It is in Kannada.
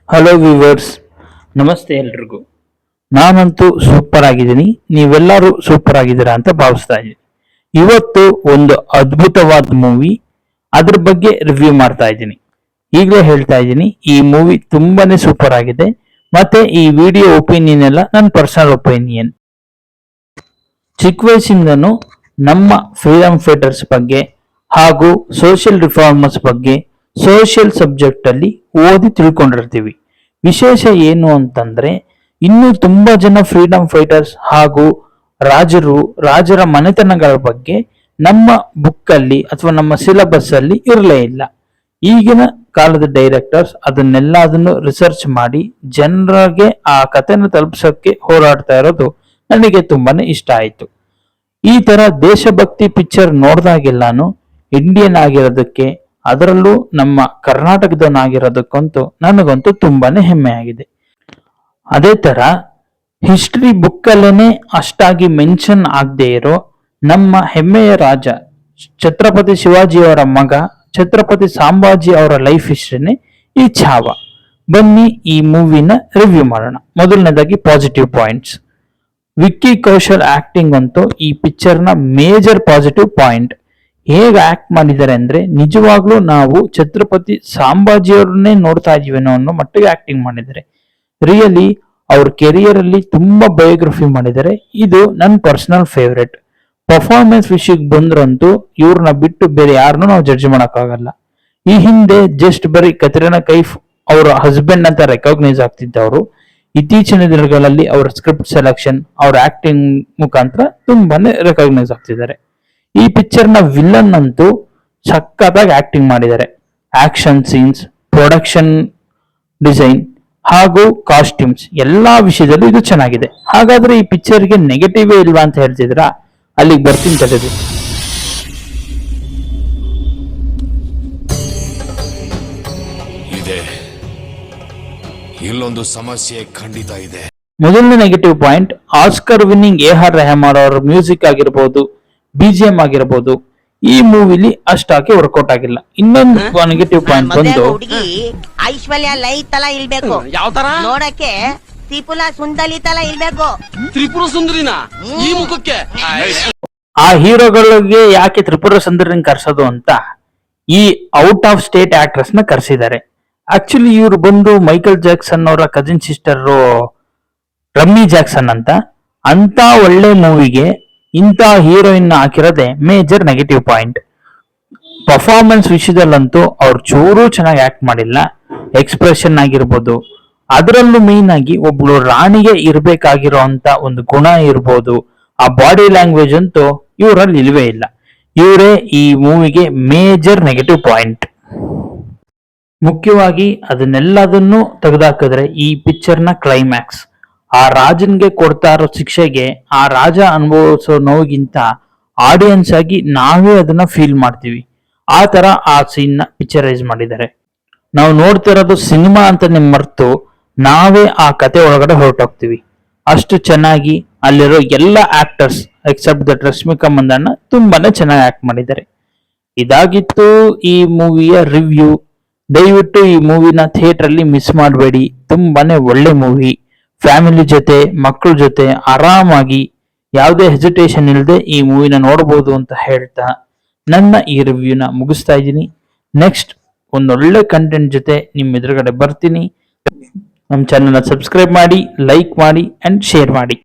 ಹಲೋ ವ್ಯೂವರ್ಸ್, ನಮಸ್ತೆ ಎಲ್ರಿಗೂ. ನಾನಂತೂ ಸೂಪರ್ ಆಗಿದ್ದೀನಿ, ನೀವೆಲ್ಲರೂ ಸೂಪರ್ ಆಗಿದ್ದೀರಾ ಅಂತ ಭಾವಿಸ್ತಾ ಇದ್ದೀನಿ. ಇವತ್ತು ಒಂದು ಅದ್ಭುತವಾದ ಮೂವಿ, ಅದ್ರ ಬಗ್ಗೆ ರಿವ್ಯೂ ಮಾಡ್ತಾ ಇದ್ದೀನಿ. ಈಗಲೇ ಹೇಳ್ತಾ ಇದ್ದೀನಿ, ಈ ಮೂವಿ ತುಂಬಾನೇ ಸೂಪರ್ ಆಗಿದೆ. ಮತ್ತೆ ಈ ವಿಡಿಯೋ ಒಪಿನಿಯನ್ ಎಲ್ಲ ನನ್ನ ಪರ್ಸನಲ್ ಒಪಿನಿಯನ್. ಚಿಕ್ಕ ವಯಸ್ಸಿಂದನೂ ನಮ್ಮ ಫ್ರೀಡಮ್ ಫೈಟರ್ಸ್ ಬಗ್ಗೆ ಹಾಗೂ ಸೋಷಿಯಲ್ ರಿಫಾರ್ಮರ್ಸ್ ಬಗ್ಗೆ ಸೋಷಿಯಲ್ ಸಬ್ಜೆಕ್ಟ್ ಅಲ್ಲಿ ಓದಿ ತಿಳ್ಕೊಂಡಿರ್ತೀವಿ. ವಿಶೇಷ ಏನು ಅಂತಂದ್ರೆ, ಇನ್ನೂ ತುಂಬಾ ಜನ ಫ್ರೀಡಮ್ ಫೈಟರ್ಸ್ ಹಾಗೂ ರಾಜರ ಮನೆತನಗಳ ಬಗ್ಗೆ ನಮ್ಮ ಬುಕ್ ಅಲ್ಲಿ ಅಥವಾ ನಮ್ಮ ಸಿಲೆಬಸ್ ಅಲ್ಲಿ ಇರಲೇ ಇಲ್ಲ. ಈಗಿನ ಕಾಲದ ಡೈರೆಕ್ಟರ್ಸ್ ಅದನ್ನೆಲ್ಲದನ್ನು ರಿಸರ್ಚ್ ಮಾಡಿ ಜನರಿಗೆ ಆ ಕಥೆನ ತಲುಪಿಸೋಕೆ ಹೋರಾಡ್ತಾ ಇರೋದು ನನಗೆ ತುಂಬಾನೇ ಇಷ್ಟ ಆಯ್ತು. ಈ ತರ ದೇಶಭಕ್ತಿ ಪಿಕ್ಚರ್ ನೋಡಿದಾಗೆಲ್ಲಾನು ಇಂಡಿಯನ್ ಆಗಿರೋದಕ್ಕೆ, ಅದರಲ್ಲೂ ನಮ್ಮ ಕರ್ನಾಟಕದವನಾಗಿರೋದಕ್ಕಂತೂ ನನಗಂತೂ ತುಂಬಾನೇ ಹೆಮ್ಮೆ ಆಗಿದೆ. ಅದೇ ತರ ಹಿಸ್ಟ್ರಿ ಬುಕ್ ಅಲ್ಲೇನೆ ಅಷ್ಟಾಗಿ ಮೆನ್ಷನ್ ಆಗದೆ ಇರೋ ನಮ್ಮ ಹೆಮ್ಮೆಯ ರಾಜ ಛತ್ರಪತಿ ಶಿವಾಜಿ ಅವರ ಮಗ ಛತ್ರಪತಿ ಸಂಭಾಜಿ ಅವರ ಲೈಫ್ ಹಿಸ್ಟ್ರಿನೇ ಈ ಛಾವ. ಬನ್ನಿ ಈ ಮೂವಿನ ರಿವ್ಯೂ ಮಾಡೋಣ. ಮೊದಲನೇದಾಗಿ positive points. Vicky Kaushal acting ಅಂತೂ ಈ ಪಿಕ್ಚರ್ನ ಮೇಜರ್ ಪಾಸಿಟಿವ್ ಪಾಯಿಂಟ್. ಹೇಗೆ ಆಕ್ಟ್ ಮಾಡಿದ್ದಾರೆ ಅಂದ್ರೆ, ನಿಜವಾಗ್ಲೂ ನಾವು ಛತ್ರಪತಿ ಸಂಭಾಜಿಯವ್ರನ್ನೇ ನೋಡ್ತಾ ಇದೀವೇನೋ ಅನ್ನೋ ಮಟ್ಟಿಗೆ ಆಕ್ಟಿಂಗ್ ಮಾಡಿದ್ದಾರೆ. ರಿಯಲಿ ಅವ್ರ ಕೆರಿಯರ್ ಅಲ್ಲಿ ತುಂಬಾ ಬಯೋಗ್ರಫಿ ಮಾಡಿದ್ದಾರೆ. ಇದು ನನ್ನ ಪರ್ಸನಲ್ ಫೇವ್ರೆಟ್. ಪರ್ಫಾರ್ಮೆನ್ಸ್ ವಿಷಯಕ್ಕೆ ಬಂದ್ರಂತೂ ಇವ್ರನ್ನ ಬಿಟ್ಟು ಬೇರೆ ಯಾರನ್ನೂ ನಾವು ಜಡ್ಜ್ ಆಗಲ್ಲ. ಈ ಹಿಂದೆ ಜಸ್ಟ್ ಬರೀ ಕತ್ರಿನಾ ಕೈಫ್ ಅವರ ಹಸ್ಬೆಂಡ್ ಅಂತ ರೆಕಗ್ನೈಸ್ ಆಗ್ತಿದ್ದವರು ಇತ್ತೀಚಿನ ದಿನಗಳಲ್ಲಿ ಅವರ ಸ್ಕ್ರಿಪ್ಟ್ ಸೆಲೆಕ್ಷನ್, ಅವ್ರ ಆಕ್ಟಿಂಗ್ ಮುಖಾಂತರ ತುಂಬಾನೇ ರೆಕಗ್ನೈಸ್ ಆಗ್ತಿದ್ದಾರೆ. ಈ ಪಿಕ್ಚರ್ ನ ವಿಲನ್ ಅಂತೂ ಸಖತ್ತಾಗಿ ಆಕ್ಟಿಂಗ್ ಮಾಡಿದ್ದಾರೆ. ಆಕ್ಷನ್ ಸೀನ್ಸ್, ಪ್ರೊಡಕ್ಷನ್ ಡಿಸೈನ್ ಹಾಗೂ ಕಾಸ್ಟ್ಯೂಮ್ಸ್ ಎಲ್ಲಾ ವಿಷಯದಲ್ಲೂ ಇದು ಚೆನ್ನಾಗಿದೆ. ಹಾಗಾದ್ರೆ ಈ ಪಿಕ್ಚರ್ಗೆ ನೆಗೆಟಿವ್ ಇಲ್ವಾ ಅಂತ ಹೇಳ್ತಿದ್ರ? ಅಲ್ಲಿಗೆ ಬರ್ತೀನಿ ತಡೆದು. ಇಲ್ಲೊಂದು ಸಮಸ್ಯೆ ಖಂಡಿತ ಇದೆ. ಮೊದಲನೇ negative point, Oscar winning AR Rahman ಅವರ ಮ್ಯೂಸಿಕ್ ಆಗಿರ್ಬೋದು, BGM ಆಗಿರ್ಬೋದು, ಈ ಮೂವಿಲಿ ಅಷ್ಟಾಗಿ ವರ್ಕೌಟ್ ಆಗಿಲ್ಲ. ಇನ್ನೊಂದು ನೆಗೆಟಿವ್ ಪಾಯಿಂಟ್ ಬಂದು, ಐಶ್ವರ್ಯ ಲೈ ತರ ಇಲ್ಬೇಕು. ಯಾವ ತರ ನೋಡಕ್ಕೆ ತ್ರಿಪುರ ಸುಂದರಿ ತರ ಇಲ್ಬೇಕು. ತ್ರಿಪುರ ಸುಂದರಿನ ಈ ಮುಖಕ್ಕೆ ಆ ಹೀರೋಗಳಿಗೆ ಯಾಕೆ ತ್ರಿಪುರ ಸುಂದರಿನ ಕರ್ಸೋದು ಅಂತ ಈ ಔಟ್ ಆಫ್ ಸ್ಟೇಟ್ ಆಕ್ಟ್ರೆಸ್ ನ ಕರ್ಸಿದ್ದಾರೆ. ಆಕ್ಚುಲಿ ಇವ್ರು ಬಂದು ಮೈಕಲ್ ಜಾಕ್ಸನ್ ಅವರ ಕಜಿನ್ ಸಿಸ್ಟರ್ ರಮ್ಮಿ ಜಾಕ್ಸನ್ ಅಂತ ಒಳ್ಳೆ ಮೂವಿಗೆ ಇಂಥ ಹೀರೋಯಿನ್ ಹಾಕಿರೋದೆ ಮೇಜರ್ ನೆಗೆಟಿವ್ ಪಾಯಿಂಟ್. ಪರ್ಫಾರ್ಮೆನ್ಸ್ ವಿಷಯದಲ್ಲಂತೂ ಅವ್ರು ಚೂರು ಚೆನ್ನಾಗಿ ಆಕ್ಟ್ ಮಾಡಿಲ್ಲ. ಎಕ್ಸ್ಪ್ರೆಷನ್ ಆಗಿರ್ಬೋದು, ಅದರಲ್ಲೂ ಮೇನ್ ಆಗಿ ಒಬ್ಳು ರಾಣಿಗೆ ಇರ್ಬೇಕಾಗಿರೋ ಅಂತ ಒಂದು ಗುಣ ಇರ್ಬೋದು, ಆ ಬಾಡಿ ಲ್ಯಾಂಗ್ವೇಜ್ ಅಂತೂ ಇವರಲ್ಲಿ ಇಲ್ವೇ ಇಲ್ಲ. ಇವರೇ ಈ ಮೂವಿಗೆ ಮೇಜರ್ ನೆಗೆಟಿವ್ ಪಾಯಿಂಟ್. ಮುಖ್ಯವಾಗಿ ಅದನ್ನೆಲ್ಲದನ್ನು ತೆಗೆದುಹಾಕಿದ್ರೆ ಈ ಪಿಕ್ಚರ್ನ ಕ್ಲೈಮ್ಯಾಕ್ಸ್, ಆ ರಾಜನ್ಗೆ ಕೊಡ್ತಾ ಇರೋ ಶಿಕ್ಷೆಗೆ ಆ ರಾಜ ಅನುಭವಿಸೋ ನೋವಿಗಿಂತ ಆಡಿಯನ್ಸ್ ಆಗಿ ನಾವೇ ಅದನ್ನ ಫೀಲ್ ಮಾಡ್ತೀವಿ. ಆ ತರ ಆ ಸೀನ್ ನ ಪಿಕ್ಚರೈಸ್ ಮಾಡಿದ್ದಾರೆ. ನಾವು ನೋಡ್ತಿರೋದು ಸಿನಿಮಾ ಅಂತ ಮರೆತು ನಾವೇ ಆ ಕತೆ ಒಳಗಡೆ ಹೊರಟೋಗ್ತೀವಿ. ಅಷ್ಟು ಚೆನ್ನಾಗಿ ಅಲ್ಲಿರೋ ಎಲ್ಲ actors except that Rashmika Mandanna ತುಂಬಾನೇ ಚೆನ್ನಾಗಿ ಆಕ್ಟ್ ಮಾಡಿದ್ದಾರೆ. ಇದಾಗಿತ್ತು ಈ ಮೂವಿಯ ರಿವ್ಯೂ. ದಯವಿಟ್ಟು ಈ ಮೂವಿನ ಥಿಯೇಟರ್ ಅಲ್ಲಿ ಮಿಸ್ ಮಾಡಬೇಡಿ. ತುಂಬಾನೇ ಒಳ್ಳೆ ಮೂವಿ. ಫ್ಯಾಮಿಲಿ ಜೊತೆ, ಮಕ್ಕಳ ಜೊತೆ ಆರಾಮಾಗಿ ಯಾವುದೇ ಹೆಸಿಟೇಷನ್ ಇಲ್ಲದೆ ಈ ಮೂವಿನ ನೋಡಬಹುದು ಅಂತ ಹೇಳ್ತಾ ನನ್ನ ಈ ರಿವ್ಯೂನ ಮುಗಿಸ್ತಾ ಇದ್ದೀನಿ. ನೆಕ್ಸ್ಟ್ ಒಂದೊಳ್ಳೆ ಕಂಟೆಂಟ್ ಜೊತೆ ನಿಮ್ಮ ಎದುರುಗಡೆ ಬರ್ತೀನಿ. ನಮ್ಮ ಚಾನಲ್ನ ಸಬ್ಸ್ಕ್ರೈಬ್ ಮಾಡಿ, ಲೈಕ್ ಮಾಡಿ ಅಂಡ್ ಶೇರ್ ಮಾಡಿ.